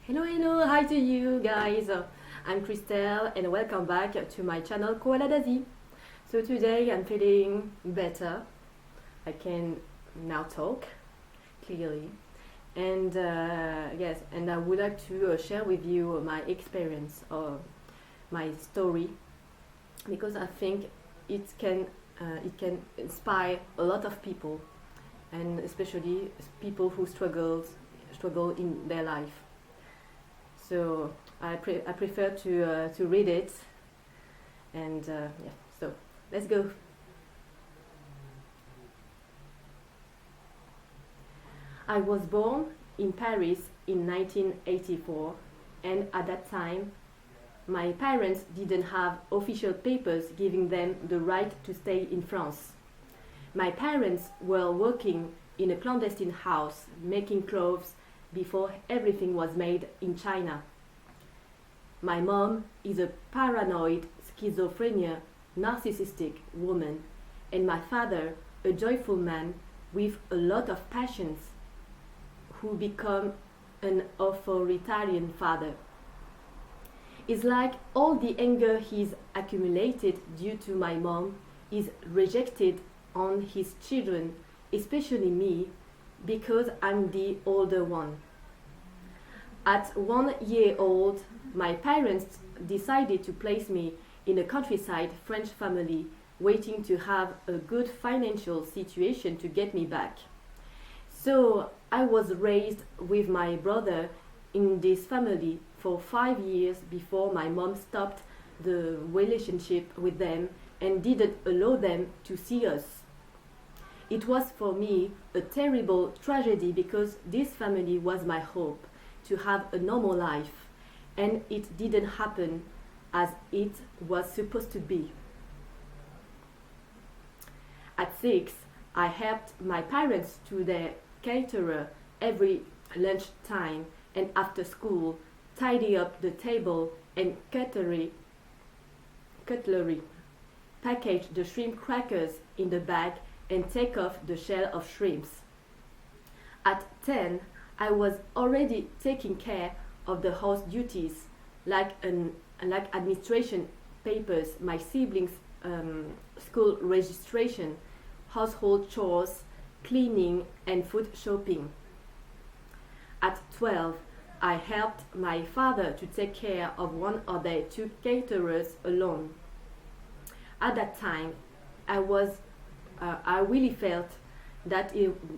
Hello, hi to you guys. I'm Christelle and welcome back to my channel Koala. So today I'm feeling better. I can now talk clearly. And yes, and I would like to share with you my experience or my story because I think it can inspire a lot of people, and especially people who struggle in their life. So I prefer to read it, and yeah. So let's go. I was born in Paris in 1984, and at that time, my parents didn't have official papers giving them the right to stay in France. My parents were working in a clandestine house making clothes before everything was made in China. My mom is a paranoid, schizophrenia, narcissistic woman, and my father a joyful man with a lot of passions who become an authoritarian father. It's like all the anger he's accumulated due to my mom is rejected on his children, especially me, because I'm the older one. At 1 year old, my parents decided to place me in a countryside French family waiting to have a good financial situation to get me back. So I was raised with my brother in this family for 5 years before my mom stopped the relationship with them and didn't allow them to see us. It was for me a terrible tragedy because this family was my hope to have a normal life, and it didn't happen as it was supposed to be. At 6, I helped my parents to their caterer every lunchtime and after school, tidy up the table and cutlery, package the shrimp crackers in the bag and take off the shell of shrimps. At 10, I was already taking care of the house duties like administration papers, my siblings' school registration, household chores, cleaning and food shopping. At 12, I helped my father to take care of one of their 2 caterers alone. At that time, I really felt that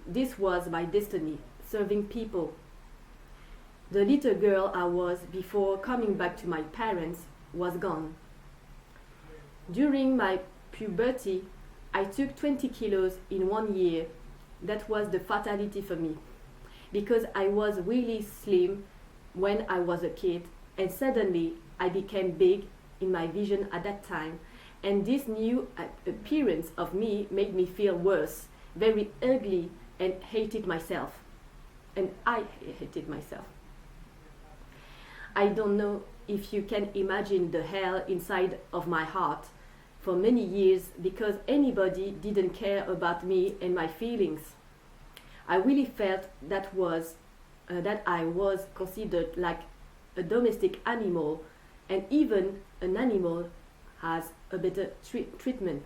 this was my destiny, serving people. The little girl I was before coming back to my parents was gone. During my puberty, I took 20 kilos in 1 year. That was the fatality for me, because I was really slim when I was a kid, and suddenly I became big in my vision at that time, and this new appearance of me made me feel worse, very ugly, and hated myself. And I hated myself. I don't know if you can imagine the hell inside of my heart for many years because anybody didn't care about me and my feelings. I really felt that I was considered like a domestic animal, and even an animal has a better treatment.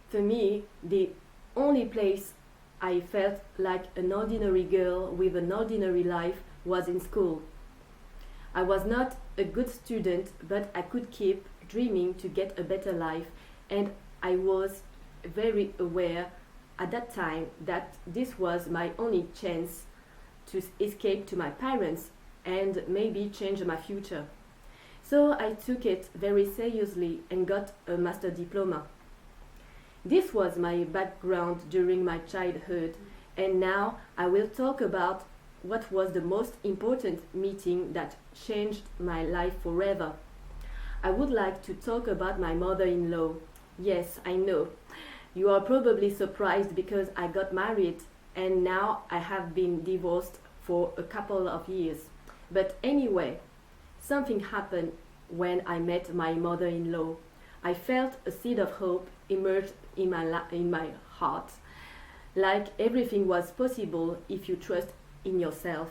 For me, the only place I felt like an ordinary girl with an ordinary life was in school. I was not a good student, but I could keep dreaming to get a better life, and I was very aware at that time that this was my only chance to escape to my parents and maybe change my future. So I took it very seriously and got a master diploma. This was my background during my childhood, and now I will talk about what was the most important meeting that changed my life forever. I would like to talk about my mother-in-law. Yes, I know. You are probably surprised because I got married and now I have been divorced for a couple of years. But anyway, something happened when I met my mother-in-law. I felt a seed of hope emerge in my heart, like everything was possible if you trust in yourself.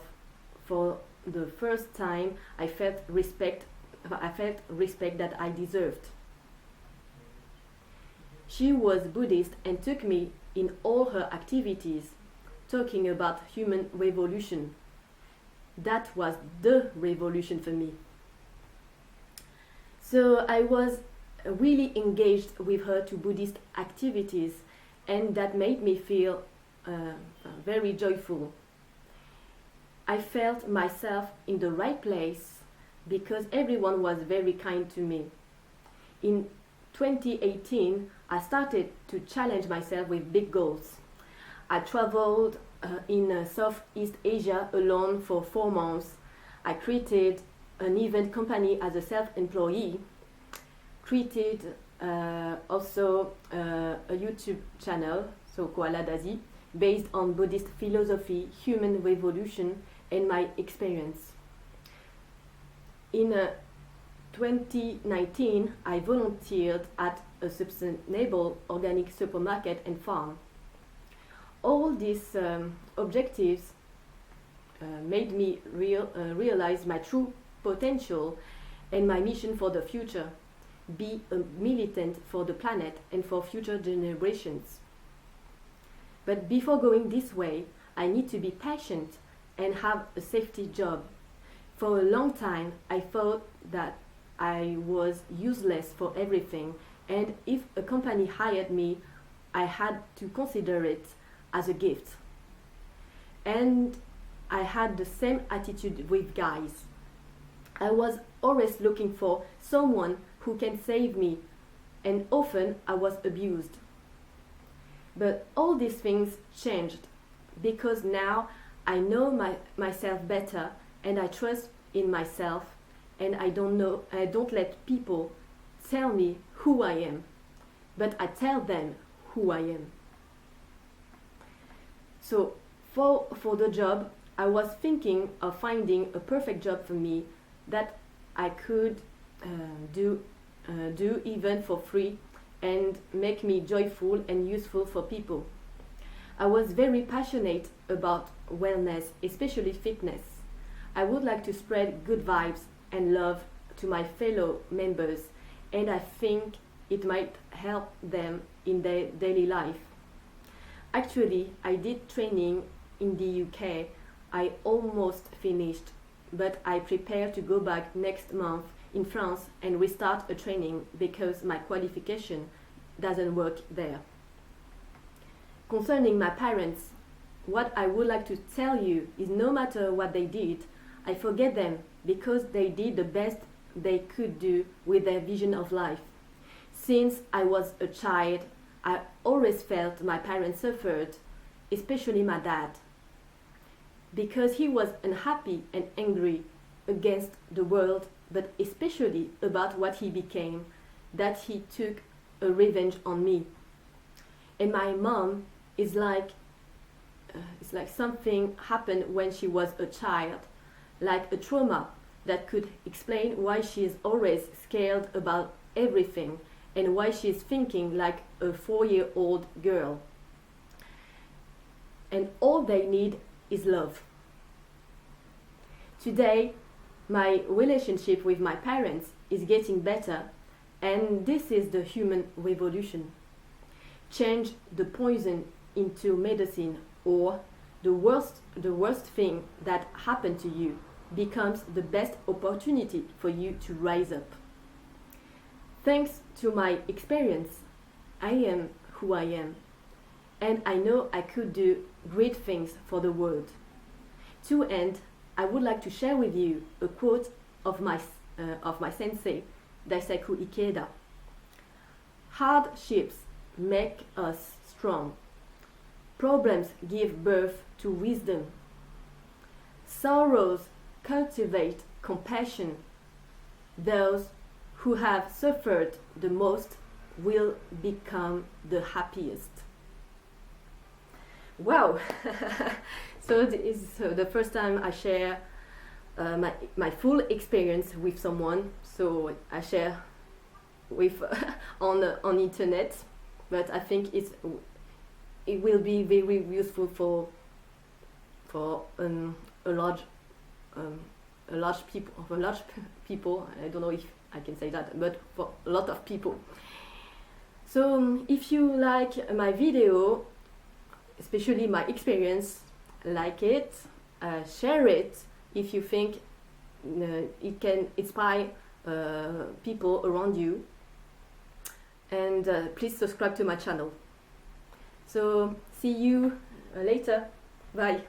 For the first time, I felt respect that I deserved. She was Buddhist and took me in all her activities, talking about human revolution. That was the revolution for me. So I was really engaged with her to Buddhist activities, and that made me feel very joyful. I felt myself in the right place because everyone was very kind to me. In 2018, I started to challenge myself with big goals. I traveled in Southeast Asia alone for 4 months. I created an event company as a self-employee, created also a YouTube channel, so Koala, based on Buddhist philosophy, human revolution, and my experience. In 2019, I volunteered at a sustainable organic supermarket and farm. All these objectives made me realize my true potential and my mission for the future, be a militant for the planet and for future generations. But before going this way, I need to be patient and have a safety job. For a long time, I thought that I was useless for everything, and if a company hired me, I had to consider it as a gift. And I had the same attitude with guys. I was always looking for someone who can save me, and often I was abused. But all these things changed because now I know myself better, and I trust in myself, and I don't let people tell me who I am, but I tell them who I am. So for the job, I was thinking of finding a perfect job for me that I could do even for free and make me joyful and useful for people. I was very passionate about wellness, especially fitness. I would like to spread good vibes and love to my fellow members, and I think it might help them in their daily life. Actually, I did training in the UK. I almost finished, but I prepare to go back next month in France and restart a training because my qualification doesn't work there. Concerning my parents, what I would like to tell you is no matter what they did, I forget them because they did the best they could do with their vision of life. Since I was a child, I always felt my parents suffered, especially my dad, because he was unhappy and angry against the world, but especially about what he became, that he took a revenge on me. And my mom is like, it's like something happened when she was a child, like a trauma that could explain why she is always scared about everything and why she is thinking like a 4-year-old girl. And all they need is love. Today, my relationship with my parents is getting better, and this is the human revolution. Change the poison into medicine, or the worst thing that happened to you becomes the best opportunity for you to rise up. Thanks to my experience, I am who I am, and I know I could do great things for the world. To end, I would like to share with you a quote of my sensei, Daisaku Ikeda. Hardships make us strong. Problems give birth to wisdom. Sorrows cultivate compassion. Those who have suffered the most will become the happiest. Wow! So this is the first time I share my full experience with someone. So I share with on internet, but I think it will be very useful for for a large people. I don't know if I can say that, but for a lot of people. So if you like my video, especially my experience, like it, share it if you think it can inspire people around you, and please subscribe to my channel. So see you later. Bye.